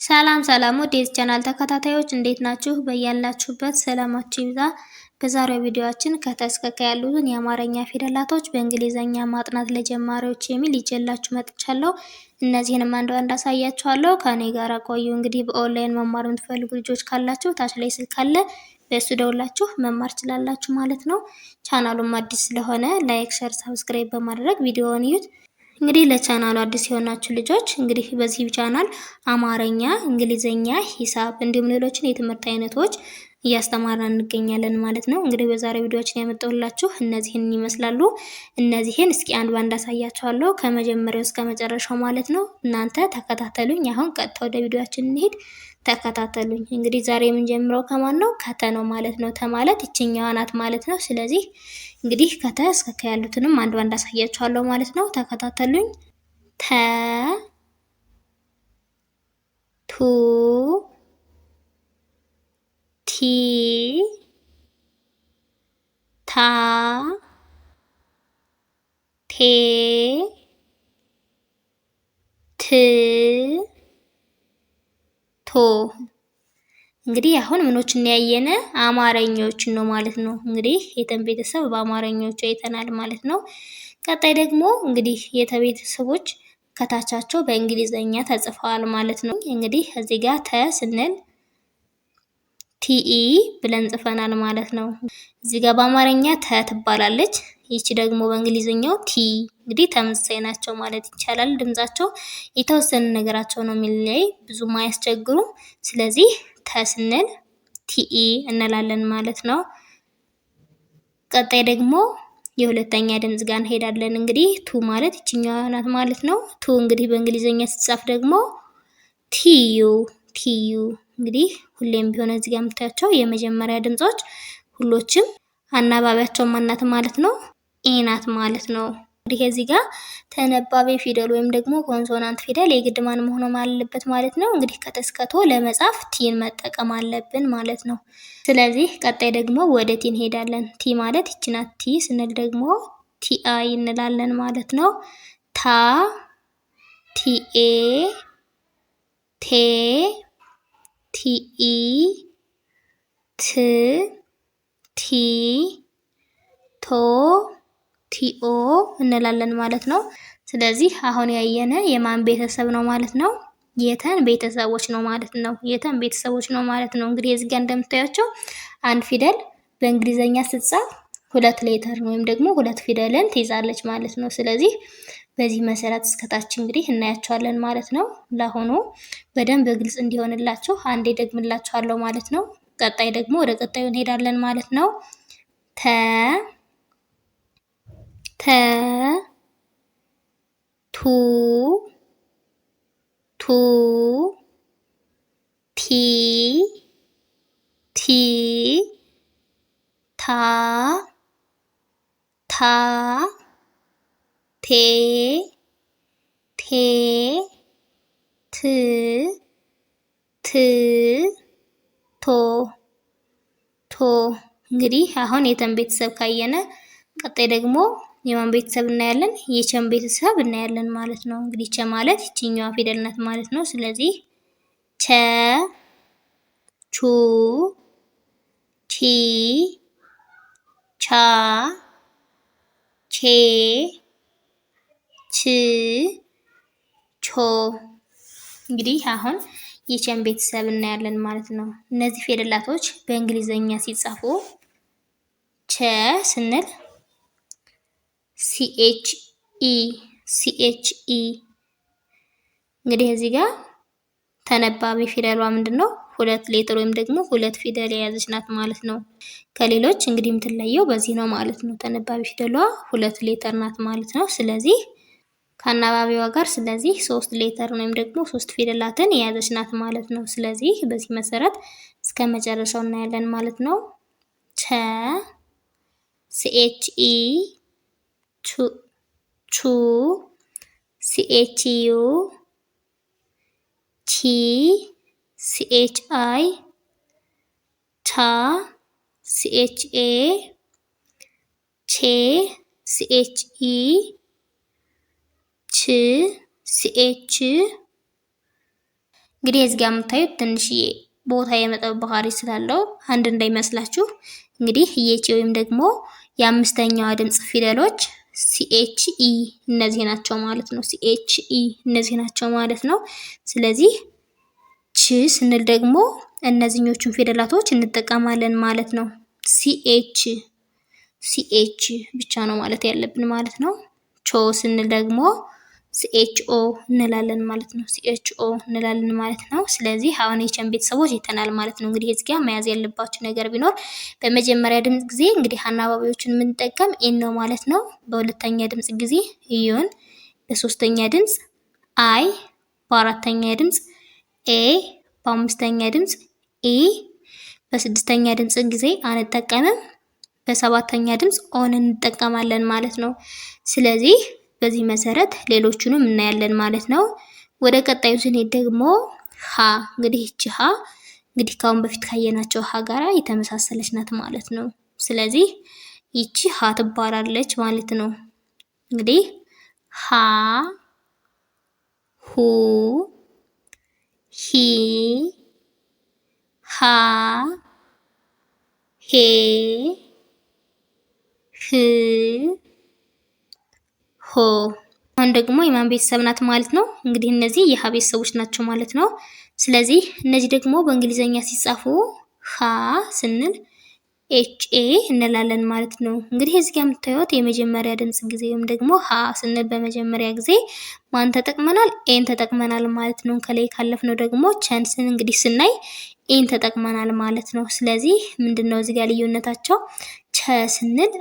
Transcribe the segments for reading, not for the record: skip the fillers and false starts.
ሰላም ሰላም ወደ ዚህ ቻናል ተከታታዮች እንዴት ናችሁ? በያላችሁበት ሰላማችሁ ይብዛ። በዛሬው ቪዲዮአችን ከተ እስከ ከ ያሉትን የአማርኛ ፊደላቶች በእንግሊዘኛ ማጥናት ለጀማሪዎች የሚል ይዤላችሁ መጥቻለሁ። እነዚህንም አንድ ባንድ አሳያችኋለሁ። ከኔ ጋር ቆዩ። እንግዲህ በኦንላይን መማር የምትፈልጉ ልጆች ካላችሁ ታች ላይ ስልክ አለ፣ በሱ ደውላችሁ መማር ትችላላችሁ ማለት ነው። ቻናሉም አዲስ ስለሆነ ላይክ፣ ሼር፣ ሰብስክራይብ በማድረግ ቪዲዮውን እዩት። እንግዲህ ለቻናሉ አዲስ የሆናችሁ ልጆች እንግዲህ በዚህ ቻናል አማርኛ፣ እንግሊዘኛ፣ ሂሳብ እንዲሁም ሌሎችን የትምህርት አይነቶች እያስተማርን እንገኛለን ማለት ነው። እንግዲህ በዛሬው ቪዲዮችን ያመጣሁላችሁ እነዚህን ይመስላሉ። እነዚህን እስኪ አንድ ባንድ አሳያችኋለሁ ከመጀመሪያው እስከ መጨረሻው ማለት ነው። እናንተ ተከታተሉኝ። አሁን ቀጥታ ወደ ቪዲዮአችን እንሄድ። ተከታተሉኝ። እንግዲህ ዛሬ የምንጀምረው ከማን ነው? ከተ ነው ማለት ነው። ተ ማለት ይችኛዋ ናት ማለት ነው። ስለዚህ እንግዲህ ከተ እስከ ከ ያሉትንም አንድ ባንድ አሳያችኋለሁ ማለት ነው። ተከታተሉኝ። ተ ቱ ቲ ታ ቴ ት ቶ እንግዲህ አሁን ምኖችን ያየነ አማርኛዎችን ነው ማለት ነው። እንግዲህ የተን ቤተሰብ በአማርኛዎቹ አይተናል ማለት ነው። ቀጣይ ደግሞ እንግዲህ የተ ቤተሰቦች ከታቻቸው በእንግሊዘኛ ተጽፈዋል ማለት ነው። እንግዲህ እዚህ ጋር ተ ስንል ቲኢ ብለን ጽፈናል ማለት ነው። እዚህ ጋር በአማርኛ ተ ትባላለች። ይቺ ደግሞ በእንግሊዘኛው ቲ። እንግዲህ ተመሳሳይ ናቸው ማለት ይቻላል። ድምጻቸው የተወሰነ ነገራቸው ነው የሚለያይ፣ ብዙም አያስቸግሩም። ስለዚህ ተ ስንል ቲኢ እንላለን ማለት ነው። ቀጣይ ደግሞ የሁለተኛ ድምጽ ጋር እንሄዳለን። እንግዲህ ቱ ማለት ይችኛዋ ናት ማለት ነው። ቱ እንግዲህ በእንግሊዘኛ ሲጻፍ ደግሞ ቲዩ ቲዩ። እንግዲህ ሁሌም ቢሆን እዚህ ጋር የምታያቸው የመጀመሪያ ድምጾች ሁሎችም አናባቢያቸው ማናት ማለት ነው? ኢ ናት ማለት ነው። እንግዲህ እዚህ ጋር ተነባቢ ፊደል ወይም ደግሞ ኮንሶናንት ፊደል የግድ ማን መሆን አለበት ማለት ነው። እንግዲህ ከተ እስከ ቶ ለመጻፍ ቲን መጠቀም አለብን ማለት ነው። ስለዚህ ቀጣይ ደግሞ ወደ ቲ እንሄዳለን። ቲ ማለት ይቺ ናት። ቲ ስንል ደግሞ ቲአይ እንላለን ማለት ነው። ታ ቲኤ ቴ ቲኢ ት ቲ ቶ ቲኦ እንላለን ማለት ነው። ስለዚህ አሁን ያየነ የማን ቤተሰብ ነው ማለት ነው? የተን ቤተሰቦች ነው ማለት ነው። የተን ቤተሰቦች ነው ማለት ነው። እንግዲህ እዚህ ጋር እንደምታያቸው አንድ ፊደል በእንግሊዘኛ ስትጻፍ ሁለት ሌተር ወይም ደግሞ ሁለት ፊደልን ትይዛለች ማለት ነው። ስለዚህ በዚህ መሰረት እስከታች እንግዲህ እናያቸዋለን ማለት ነው። ለአሁኑ በደንብ በግልጽ እንዲሆንላችሁ አንዴ ደግምላችኋለሁ ማለት ነው። ቀጣይ ደግሞ ወደ ቀጣዩ እንሄዳለን ማለት ነው። ተ ተ ቱ ቱ ቲ ቲ ታ ታ ቴ ቴ ት ት ቶ ቶ። እንግዲህ አሁን የተን ቤተሰብ ካየነ ቀጣይ ደግሞ የማን ቤተሰብ እናያለን? የቸን ቤተሰብ እናያለን ማለት ነው። እንግዲህ ቸ ማለት ይችኛዋ ፊደል ናት ማለት ነው። ስለዚህ ቸ ቹ ቺ ቻ ቼ ች ቾ። እንግዲህ አሁን የቸን ቤተሰብ እናያለን ማለት ነው። እነዚህ ፊደላቶች በእንግሊዘኛ ሲጻፉ ቸ ስንል ሲኤችኢ ሲኤችኢ። እንግዲህ እዚህ ጋር ተነባቢ ፊደሏ ምንድነው? ሁለት ሌተር ወይም ደግሞ ሁለት ፊደል የያዘች ናት ማለት ነው። ከሌሎች እንግዲህ የምትለየው በዚህ ነው ማለት ነው። ተነባቢ ፊደሏ ሁለት ሌተር ናት ማለት ነው። ስለዚህ ከአናባቢዋ ጋር ስለዚህ ሶስት ሌተር ወይም ደግሞ ሶስት ፊደላትን የያዘች ናት ማለት ነው። ስለዚህ በዚህ መሰረት እስከ መጨረሻው እናያለን ማለት ነው። ቸ ሲኤችኢ ቹ ሲኤችዩ ቺ ሲኤችአይ ቻ ሲኤችኤ ቼ ሲኤችኢ ች ሲኤች እንግዲህ እዚህ ጋር የምታዩት ትንሽዬ ቦታ የመጠብ ባህሪ ስላለው አንድ እንዳይመስላችሁ። እንግዲህ የቺ ወይም ደግሞ የአምስተኛዋ ድምፅ ፊደሎች ሲኤች ኢ እነዚህ ናቸው ማለት ነው። ሲኤች ኢ እነዚህ ናቸው ማለት ነው። ስለዚህ ች ስንል ደግሞ እነዚህኞቹን ፊደላቶች እንጠቀማለን ማለት ነው። ሲኤች ሲኤች ብቻ ነው ማለት ያለብን ማለት ነው። ቾ ስንል ደግሞ ሲኤችኦ እንላለን ማለት ነው። ሲኤችኦ እንላለን ማለት ነው። ስለዚህ አሁን የቸን ቤተሰቦች ይተናል ማለት ነው። እንግዲህ እዚህ ጋር መያዝ ያለባችሁ ነገር ቢኖር በመጀመሪያ ድምፅ ጊዜ እንግዲህ አናባቢዎችን የምንጠቀም ኤን ነው ማለት ነው። በሁለተኛ ድምፅ ጊዜ እዩን፣ በሶስተኛ ድምፅ አይ፣ በአራተኛ ድምፅ ኤ፣ በአምስተኛ ድምፅ ኢ፣ በስድስተኛ ድምፅ ጊዜ አንጠቀምም፣ በሰባተኛ ድምፅ ኦን እንጠቀማለን ማለት ነው። ስለዚህ በዚህ መሰረት ሌሎቹንም እናያለን ማለት ነው። ወደ ቀጣዩ ስንሄድ ደግሞ ሀ። እንግዲህ እቺ ሀ እንግዲህ ካሁን በፊት ካየናቸው ሀ ጋራ የተመሳሰለች ናት ማለት ነው። ስለዚህ ይቺ ሀ ትባላለች ማለት ነው። እንግዲህ ሀ፣ ሁ፣ ሂ፣ ሃ፣ ሄ፣ ህ፣ ሆ። አሁን ደግሞ የማን ቤተሰብ ናት ማለት ነው? እንግዲህ እነዚህ የሀ ቤተሰቦች ናቸው ማለት ነው። ስለዚህ እነዚህ ደግሞ በእንግሊዘኛ ሲጻፉ ሀ ስንል ኤች ኤ እንላለን ማለት ነው። እንግዲህ እዚህ ጋር የምታዩት የመጀመሪያ ድምፅ ጊዜ ወይም ደግሞ ሀ ስንል በመጀመሪያ ጊዜ ማን ተጠቅመናል? ኤን ተጠቅመናል ማለት ነው። ከላይ ካለፍነው ደግሞ ቸን ስን እንግዲህ ስናይ ኤን ተጠቅመናል ማለት ነው። ስለዚህ ምንድነው እዚህ ጋር ልዩነታቸው? ቸ ስንል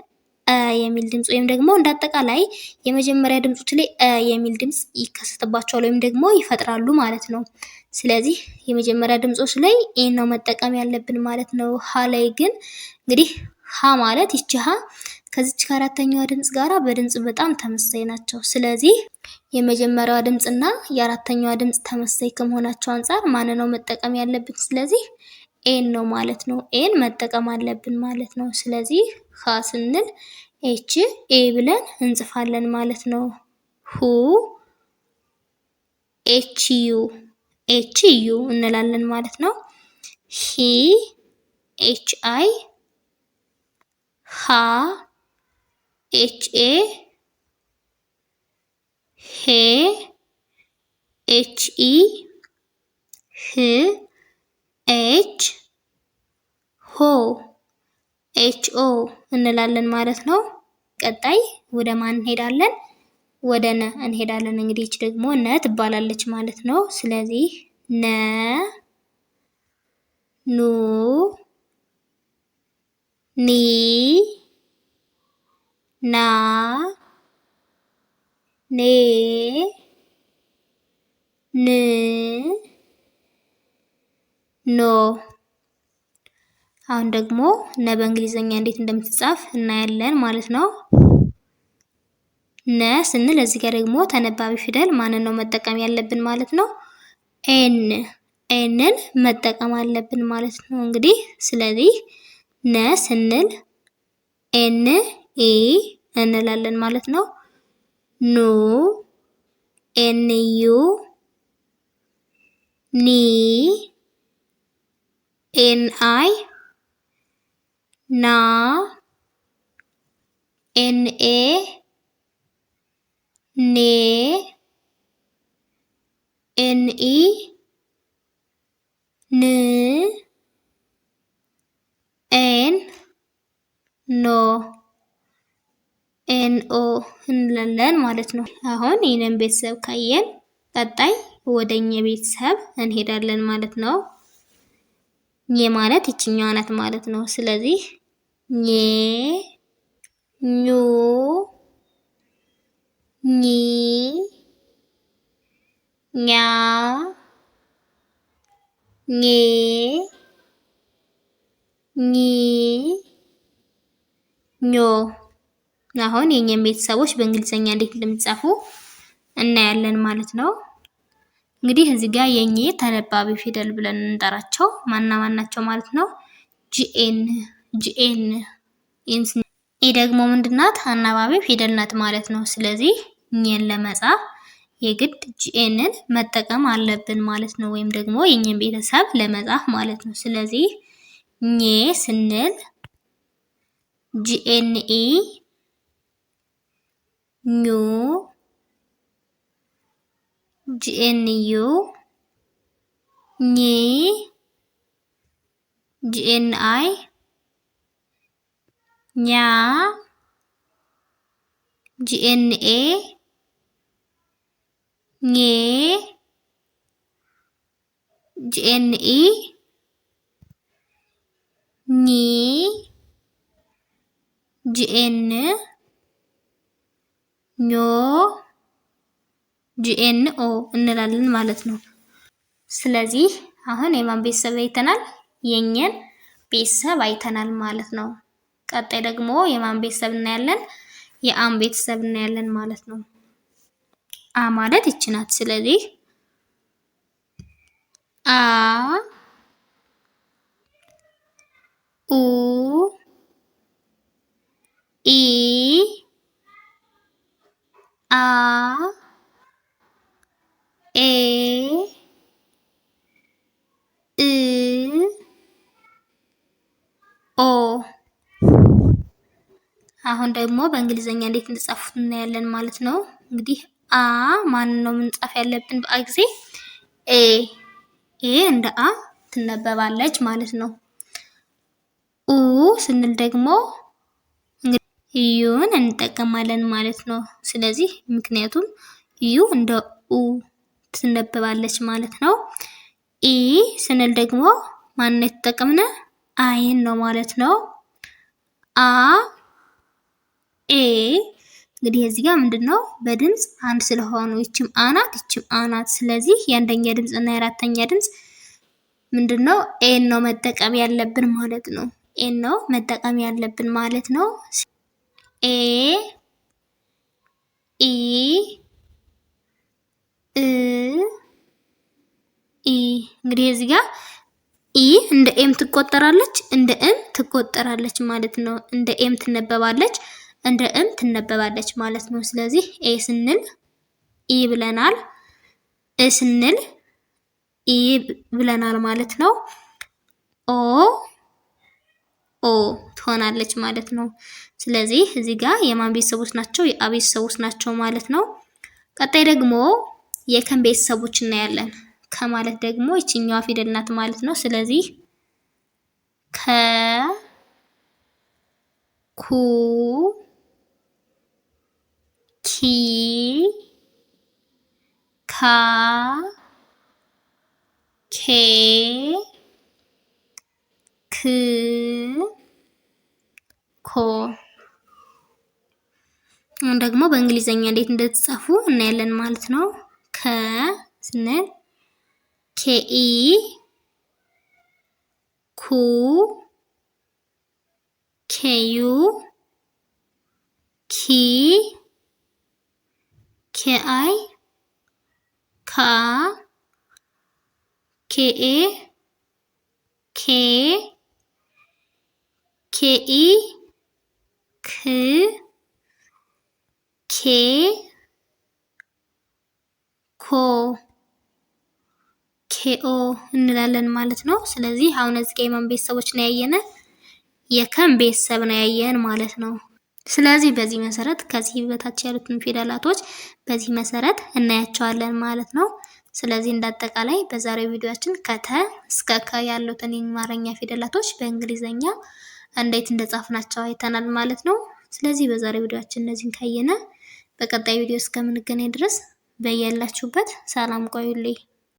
የሚል ድምፅ ወይም ደግሞ እንዳጠቃላይ የመጀመሪያ ድምጾች ላይ የሚል ድምፅ ይከሰትባቸዋል ወይም ደግሞ ይፈጥራሉ ማለት ነው። ስለዚህ የመጀመሪያ ድምጾች ላይ ኤን ነው መጠቀም ያለብን ማለት ነው። ሀ ላይ ግን እንግዲህ ሀ ማለት ይቺ ሀ ከዚች ከአራተኛዋ ድምፅ ጋራ በድምፅ በጣም ተመሳሳይ ናቸው። ስለዚህ የመጀመሪያዋ ድምፅና የአራተኛዋ ድምፅ ተመሳሳይ ከመሆናቸው አንጻር ማን ነው መጠቀም ያለብን? ስለዚህ ኤን ነው ማለት ነው። ኤን መጠቀም አለብን ማለት ነው። ስለዚህ ሀ ስንል ኤች ኤ ብለን እንጽፋለን ማለት ነው። ሁ ኤች ዩ እንላለን ማለት ነው። ሂ ኤች አይ፣ ሃ ኤች ኤ፣ ሄ ኤች ኢ፣ ህ ኤች፣ ሆ ኤች ኦ እንላለን ማለት ነው። ቀጣይ ወደ ማን እንሄዳለን? ወደ ነ እንሄዳለን። እንግዲህ እቺ ደግሞ ነ ትባላለች ማለት ነው። ስለዚህ ነ፣ ኑ፣ ኒ፣ ና፣ ኔ፣ ን፣ ኖ። አሁን ደግሞ ነ በእንግሊዘኛ እንዴት እንደምትጻፍ እናያለን ማለት ነው። ነ ስንል እዚህ ጋር ደግሞ ተነባቢ ፊደል ማንን ነው መጠቀም ያለብን ማለት ነው? ኤንን መጠቀም አለብን ማለት ነው። እንግዲህ ስለዚህ ነ ስንል ኤን ኢ እንላለን ማለት ነው። ኑ ኤን ዩ፣ ኒ ኤን አይ፣ ና ኤን ኤ፣ ኔ ኤን ኢ፣ ን ኤን፣ ኖ ኤን ኦ እንላለን ማለት ነው። አሁን ይህንን ቤተሰብ ካየን ቀጣይ ወደኛ ቤተሰብ እንሄዳለን ማለት ነው። ኘ ማለት ይችኛዋ ናት ማለት ነው። ስለዚህ ኘ፣ ኙ፣ ኚ፣ ኛ፣ ኜ፣ ኚ፣ ኞ። አሁን የኛን ቤተሰቦች በእንግሊዘኛ እንዴት እንደምትጻፉ እናያለን ማለት ነው። እንግዲህ እዚህ ጋር የኘ ተነባቢ ፊደል ብለን እንጠራቸው ማን ናቸው ማለት ነው? ጂኤን ኢ ደግሞ ምንድናት? አናባቢ ፊደል ናት ማለት ነው። ስለዚህ ኘን ለመጻፍ የግድ ጂኤንን መጠቀም አለብን ማለት ነው። ወይም ደግሞ የኛን ቤተሰብ ለመጻፍ ማለት ነው። ስለዚህ ኘ ስንል ጂኤንኢ፣ ኙ፣ ጂኤንዩ፣ ኚ፣ ጂኤንአይ፣ ኛ፣ ጂኤንኤ፣ ኜ፣ ጂኤንኢ፣ ኚ፣ ጂኤን፣ ኞ፣ ጂኤንኦ እንላለን ማለት ነው። ስለዚህ አሁን የማን ቤተሰብ አይተናል? የኘን ቤተሰብ አይተናል ማለት ነው። ቀጣይ ደግሞ የማን ቤተሰብ እናያለን? የአን ቤተሰብ እናያለን ማለት ነው። አ ማለት ይቺ ናት። ስለዚህ አ፣ ኡ፣ ኢ፣ አ፣ ኤ፣ እ፣ ኦ። አሁን ደግሞ በእንግሊዘኛ እንዴት እንደጻፉት እናያለን ማለት ነው። እንግዲህ አ ማን ነው ምንጻፍ ያለብን? በአ ጊዜ ኤ እንደ አ ትነበባለች ማለት ነው። ኡ ስንል ደግሞ እዩን እንጠቀማለን ማለት ነው። ስለዚህ ምክንያቱም እዩ እንደ ኡ ትነበባለች ማለት ነው። ኢ ስንል ደግሞ ማን የተጠቀምነ? አይን ነው ማለት ነው። አ፣ ኤ እንግዲህ እዚህ ጋር ምንድነው በድምጽ አንድ ስለሆኑ ይችም አናት ይችም አናት። ስለዚህ የአንደኛ ድምጽ እና የአራተኛ ድምጽ ምንድነው? ኤን ነው መጠቀም ያለብን ማለት ነው። ኤን ነው መጠቀም ያለብን ማለት ነው። ኤ፣ ኢ፣ እ፣ ኢ እንግዲህ እዚህ ጋር ኢ እንደ ኤም ትቆጠራለች፣ እንደ ኤም ትቆጠራለች ማለት ነው። እንደ ኤም ትነበባለች፣ እንደ ኤም ትነበባለች ማለት ነው። ስለዚህ ኤ ስንል ኢ ብለናል፣ እ ስንል ኢ ብለናል ማለት ነው። ኦ ኦ ትሆናለች ማለት ነው። ስለዚህ እዚህ ጋር የማን ቤተሰቦች ናቸው? የአ ቤተሰቦች ናቸው ማለት ነው። ቀጣይ ደግሞ የከን ቤተሰቦች እናያለን። ከማለት ደግሞ ይችኛዋ ፊደል ናት ማለት ነው። ስለዚህ ከ፣ ኩ፣ ኪ፣ ካ፣ ኬ፣ ክ፣ ኮ። አሁን ደግሞ በእንግሊዘኛ እንዴት እንደተጻፉ እናያለን ማለት ነው። ከ ስንል ኬኢ፣ ኩ፣ ኬዩ፣ ኪ፣ ኬአይ፣ ካ፣ ኬኤ፣ ኬ፣ ኬኢ፣ ክ፣ ኬ፣ ኮ፣ ኬኦ እንላለን ማለት ነው። ስለዚህ አሁን እዚህ ጋር የማን ቤተሰቦች ነው ያየነ? የከን ቤተሰብ ነው ያየን ማለት ነው። ስለዚህ በዚህ መሰረት ከዚህ በታች ያሉትን ፊደላቶች በዚህ መሰረት እናያቸዋለን ማለት ነው። ስለዚህ እንዳጠቃላይ በዛሬው ቪዲዮአችን ከተ እስከ ከ ያሉትን የአማርኛ ፊደላቶች በእንግሊዘኛ እንዴት እንደጻፍናቸው አይተናል ማለት ነው። ስለዚህ በዛሬው ቪዲዮአችን እነዚህን ካየነ በቀጣይ ቪዲዮ እስከምንገናኝ ድረስ በያላችሁበት ሰላም ቆዩልኝ።